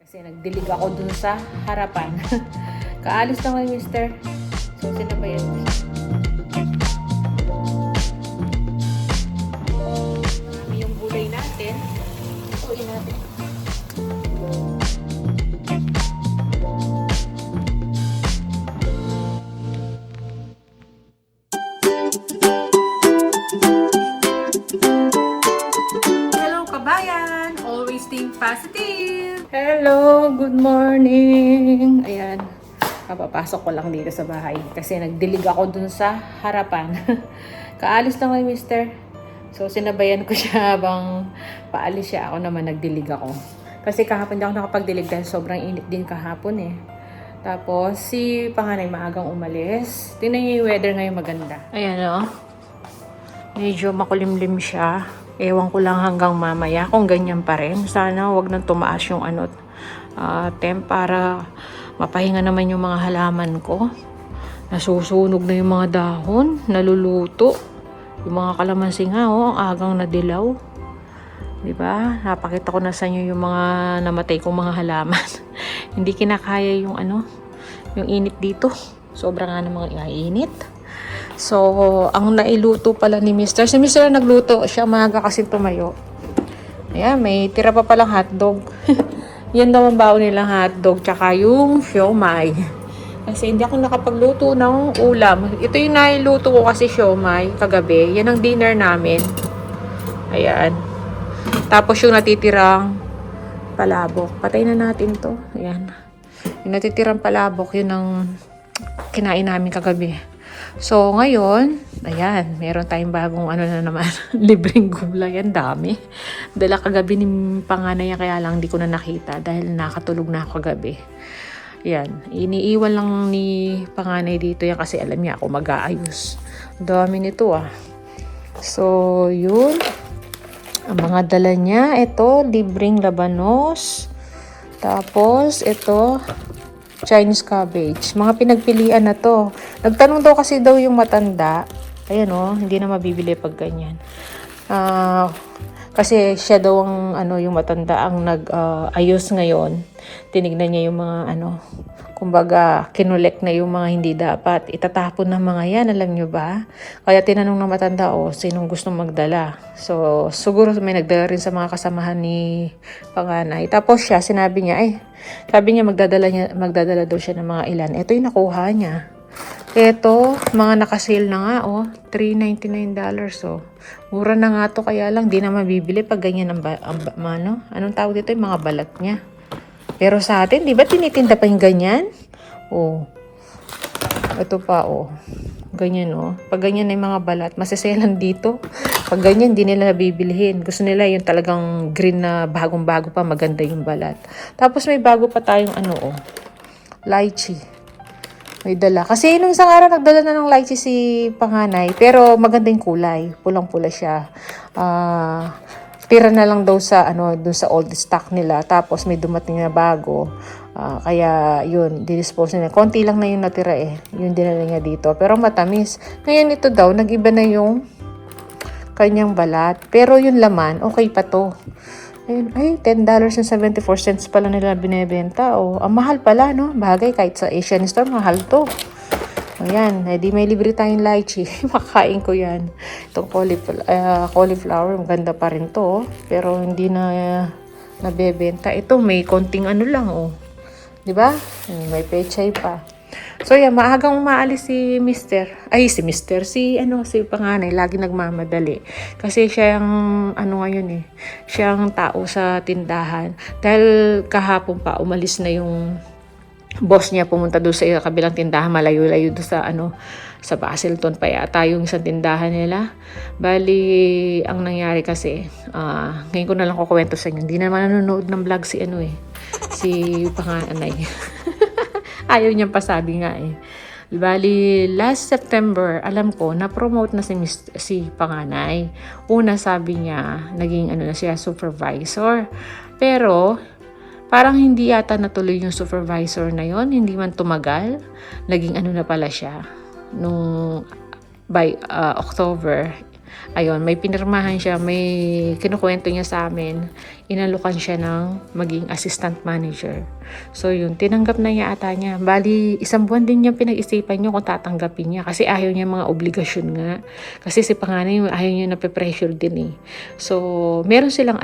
Kasi nagdilig ako dun sa harapan. Kaalis lang kay mister. So, sinabayan ko siya. Marami yung gulay natin. Tuin natin. Hello, kabayan! Always think positive! Hello! Good morning! Ayan. Papapasok ko lang dito sa bahay. Kasi nagdilig ako dun sa harapan. Kaalis lang kay mister. So, sinabayan ko siya habang paalis siya. Ako naman nagdilig ako. Kasi kahapon di ako nakapagdilig dahil sobrang init din kahapon eh. Tapos, si panganay maagang umalis. Tingnan niyo yung weather ngayon maganda. Ayan o. Medyo makulimlim siya. Ewan ko lang hanggang mamaya kung ganyan pa rin. Sana wag nang tumaas yung temp para mapahinga naman yung mga halaman ko. Nasusunog na yung mga dahon. Naluluto. Yung mga kalamansi nga, ang agang nadilaw. Diba? Napakita ko na sa inyo yung mga namatay kong mga halaman. Hindi kinakaya yung yung init dito. Sobra nga namang init. So, ang nailuto pala ni Mr. Si Mr. nagluto. Siya maaga kasi tumayo. Ayan, may tira pa palang hotdog. Yan daw ang baon nilang hotdog. Tsaka yung siomay. Kasi hindi ako nakapagluto ng ulam. Ito yung nailuto ko kasi siomay kagabi. Yan ang dinner namin. Ayan. Tapos yung natitirang palabok. Patay na natin to. Ayan. Yung natitirang palabok, yun ang kinain namin kagabi. So, ngayon, ayan, meron tayong bagong na naman, libreng gulay. Ang dami. Dala kagabi ni panganay, kaya lang hindi ko na nakita dahil nakatulog na ako kagabi. Ayan, iniiwan lang ni panganay dito yan kasi alam niya ako mag-aayos. Dami nito ah. So, yun. Ang mga dala niya, ito, libreng labanos. Tapos, ito, Chinese cabbage. Mga pinagpilian na to. Nagtanong daw kasi daw yung matanda. Ayan hindi na mabibili pag ganyan. Kasi siya daw ang yung matanda ang nag-ayos ngayon. Tinignan niya yung mga kumbaga kinolek na yung mga hindi dapat. Itatapon ng mga yan, alam nyo ba? Kaya tinanong ng matanda, sinong gustong magdala? So, siguro may nagdala rin sa mga kasamahan ni panganay. Tapos siya, sinabi niya, sabi niya magdadala daw siya ng mga ilan. Ito yung nakuha niya. Ito, mga nakasale na nga, $399. Mura na nga to, kaya lang di na mabibili pag ganyan anong tawag dito, yung mga balat niya. Pero sa atin, di ba tinitinda pa yung ganyan? Ito pa, ganyan, Pag ganyan na yung mga balat, masiselan dito. Pag ganyan, di nila nabibilihin. Gusto nila yung talagang green na bagong-bago pa, maganda yung balat. Tapos may bago pa tayong lychee. May dala. Kasi nung isang araw, nagdala na ng lychee si panganay. Pero maganda yung kulay. Pulang-pula siya. Tira na lang daw sa dun sa old stock nila. Tapos may dumating na bago. Kaya yun, didispose nila. Konti lang na yung natira Yung dinala niya dito. Pero matamis. Ngayon ito daw, nag-iba na yung kanyang balat. Pero yung laman, okay pa to. Ayun, $10.74 pala nila binebenta. Ang mahal pala, no? Bagay, kahit sa Asian store, mahal to. Ayan, di may libre tayong lychee. Makakain ko yan. Itong cauliflower, maganda pa rin to. Pero hindi na nabebenta. Ito, may konting lang, Diba? May pechay pa. So, yan, maagang umaalis si panganay. Lagi nagmamadali. Kasi siya yung, ngayon siya ang tao sa tindahan. Dahil kahapon pa, umalis na yung boss niya, pumunta doon sa kabilang tindahan, malayo-layo doon sa Basilton pa yata yung isang tindahan nila. Bali, ang nangyari kasi, ngayon ko na lang kukwento sa inyo. Hindi naman nanonood ng vlog si panganay. Ayaw niyang pasabi nga Bali, last September, alam ko, na-promote na si panganay. Una sabi niya, naging na siya, supervisor. Pero, parang hindi yata natuloy yung supervisor na yon, hindi man tumagal. Naging na pala siya. Nung by October, ayun, may pinirmahan siya, may kinukwento niya sa amin. inalukan siya ng maging assistant manager. So yun, tinanggap na niya ata niya. Bali, 1 buwan din niya pinag-isipan niya kung tatanggapin niya. Kasi ayaw niya mga obligasyon nga. Kasi si panganay, ayaw niya nape-pressure din eh. So, meron silang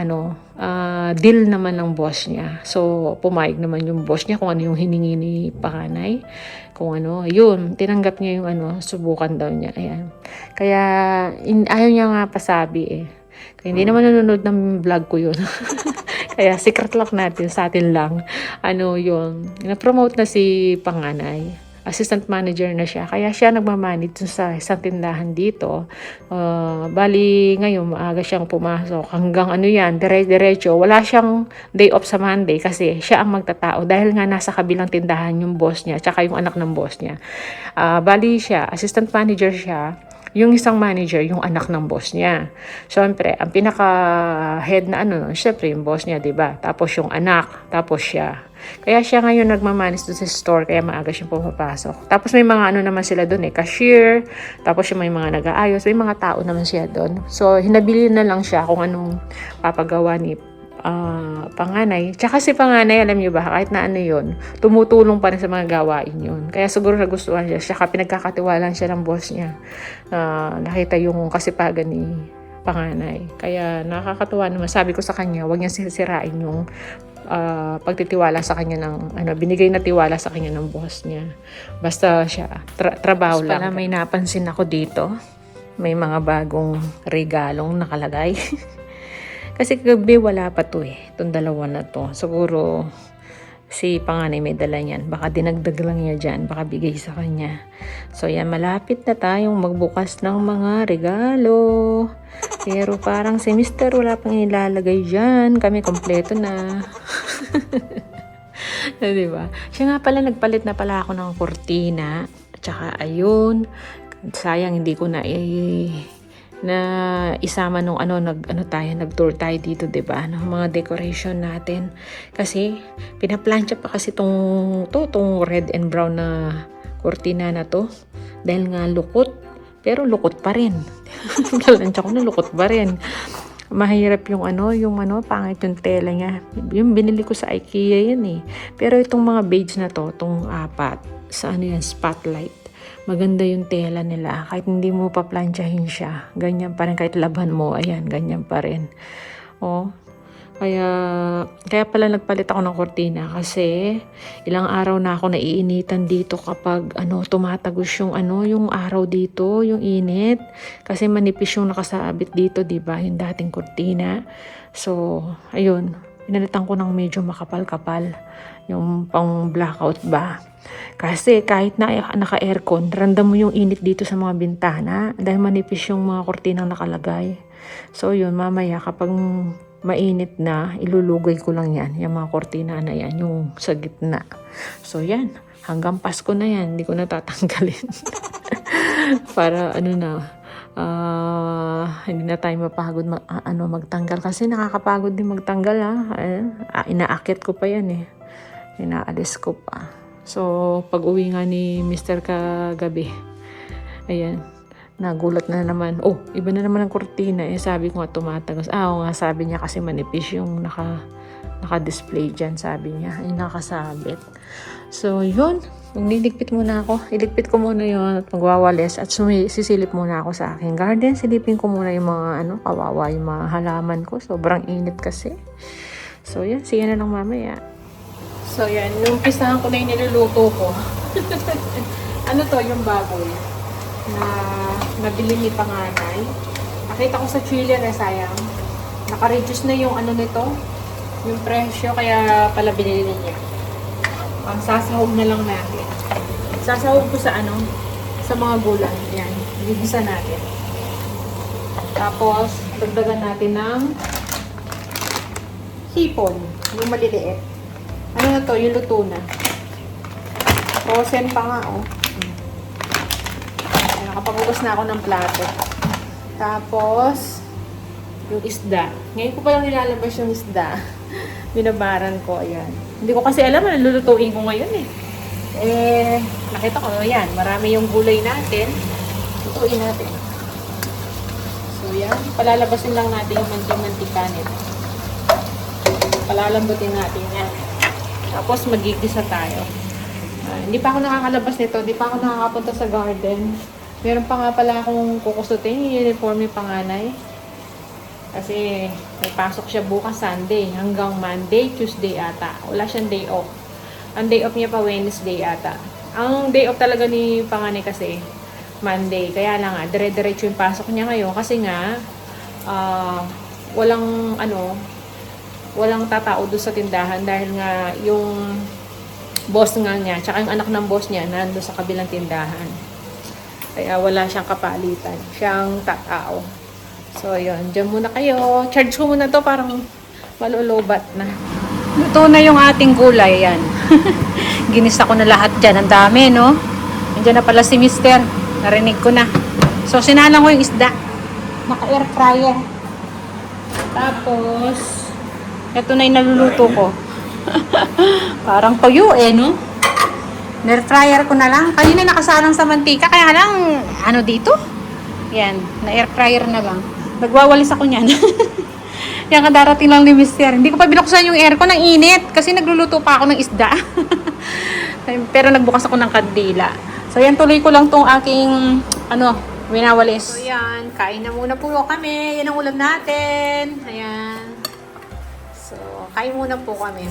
deal naman ng boss niya. So, pumayag naman yung boss niya kung ano yung hiningi ni panganay. Kung ano, yun, tinanggap niya yung subukan daw niya. Ayan. Kaya, ayaw niya nga pasabi eh. Kaya hindi naman nanonood ng vlog ko yun. Kaya secret lock natin, sa atin lang. Yun, na-promote na si panganay. Assistant manager na siya. Kaya siya nagmamanage sa isang tindahan dito. Bali, ngayon, maaga siyang pumasok. Hanggang dire-diretso. Wala siyang day off sa Monday kasi siya ang magtatao. Dahil nga nasa kabilang tindahan yung boss niya, tsaka yung anak ng boss niya. Bali siya, assistant manager siya. Yung isang manager, yung anak ng boss niya. Siyempre, ang pinaka-head na syempre yung boss niya, diba? Tapos yung anak, tapos siya. Kaya siya ngayon nagmamanage doon sa store, kaya maaga siyang pumapasok. Tapos may mga naman sila doon cashier, tapos yung may mga nag-aayos, may mga tao naman siya doon. So, hinabili na lang siya kung anong papagawa ni panganay. Tsaka si panganay, alam niyo ba, kahit na yun, tumutulong pa rin sa mga gawain yun. Kaya siguro nagustuhan siya. Tsaka pinagkakatiwalaan siya ng boss niya. Nakita yung kasipagan ni panganay. Kaya nakakatuwa naman. Sabi ko sa kanya, huwag niya sisirain yung pagtitiwala sa kanya ng binigay na tiwala sa kanya ng boss niya. Basta siya, trabaho lang. Pala may napansin ako dito. May mga bagong regalong nakalagay. Kasi kagabi wala pa to itong dalawa na to. Siguro si panganay may dala niyan. Baka dinagdag lang niya dyan. Baka bigay sa kanya. So yan, malapit na tayong magbukas ng mga regalo. Pero parang si Mr. wala pang ilalagay dyan. Kami kompleto na. Diba? Siya nga pala, nagpalit na pala ako ng kurtina. Tsaka ayun. Sayang hindi ko na isama nung nag-tour tayo dito, 'di ba? Mga decoration natin. Kasi pinaplansya pa kasi tong red and brown na kurtina na to dahil nga lukot. Pero lukot pa rin. Plansya ko na lukot pa rin. Mahirap yung pangit yung tela niya. Yung binili ko sa IKEA yan eh. Pero itong mga beige na to, itong 4 sa spotlight. Maganda yung tela nila. Kahit hindi mo paplansyahin siya. Ganyan pa rin. Kahit laban mo. Ayan, ganyan pa rin. Kaya pala nagpalit ako ng kurtina. Kasi ilang araw na ako naiinitan dito kapag tumatagos yung araw dito. Yung init. Kasi manipis yung nakasabit dito, diba? Yung dating kurtina. So, ayun. Pinalitan ko ng medyo makapal-kapal. Yung pang blackout ba. Kasi kahit na naka-aircon, randam mo yung init dito sa mga bintana dahil manipis yung mga kurtinang nakalagay. So yun, mamaya kapag mainit na, ilulugay ko lang yan, yung mga kurtina na yan, yung sa gitna. So yan, hanggang Pasko na yan, hindi ko na tatanggalin. Para hindi na tayo mapagod magtanggal kasi nakakapagod din magtanggal inaakit ko pa yan inaalis ko pa. So, pag uwi nga ni Mr. kagabi, ayan, nagulat na naman. Iba na naman ang kurtina. Sabi ko nga tumatagos. Oo nga, sabi niya kasi manipis yung naka-display dyan, sabi niya. Ay, nakasabit. So, yun. Magdiligpit muna ako. Iligpit ko muna yun at magwawalis at sisilip muna ako sa aking garden. Silipin ko muna yung mga kawawa, yung mga halaman ko. Sobrang init kasi. So, yan. See you na lang mamaya. So, yan. Nung umpisahan ko na yung niluluto ko. Yung baboy na nabili ni panganay. Nakita ko sa chili na sayang. Naka-reduce na yung nito. Yung presyo. Kaya pala binili niya. Ang sasahog na lang natin. Sasahog ko sa sa mga gulay. Yan. Gigisa natin. Tapos, dagdagan natin ng hipon. Yung maliliit. Yung luto na. Frozen pa nga, Nakapagugas na ako ng plato. Tapos, yung isda. Ngayon ko pa lang nilalabas yung isda. Binabaran ko, ayan. Hindi ko kasi alam na lulutuin ko ngayon nakita ko, ayan, marami yung gulay natin. Lutuin natin. So, yan. Palalabasin lang natin yung mantika nito. palalambutin natin yan. Tapos magigisa tayo. Hindi pa ako nakakalabas nito. Hindi pa ako nakakapunta sa garden. Meron pa nga pala akong kukusutin yung uniform ni panganay. Kasi may pasok siya bukas Sunday hanggang Monday, Tuesday ata. Wala siyang day off. Ang day off niya pa Wednesday ata. Ang day off talaga ni panganay kasi Monday. Kaya lang nga, dire-diretso yung pasok niya ngayon. Kasi nga, walang tatao doon sa tindahan dahil nga yung boss nga niya, tsaka yung anak ng boss niya nando sa kabilang tindahan. Kaya wala siyang kapalitan. Siyang tatao. So, yun. Diyan muna kayo. Charge ko muna to parang malulubat na. Luto na yung ating gulay. Yan. Ginisa ko na lahat dyan. Ang dami, no? Nandiyan na pala si Mister. Narinig ko na. So, sinalang ko yung isda. Naka-air fryer. Tapos, ito na yung naluluto ko. Parang toyo no? Air fryer ko na lang. Kanina nakasalang sa mantika. Kaya lang, dito? Yan, na-air fryer na lang. Nagwawalis ako niyan. Yan, kadarating lang ni Mister. Hindi ko pa binuksan yung aircon ng init. Kasi nagluluto pa ako ng isda. Pero nagbukas ako ng kandila. So, yan, tuloy ko lang tong aking, winawalis. So, yan, kain na muna po kami. Yan ang ulam natin. Ayan. So, kain muna po kami.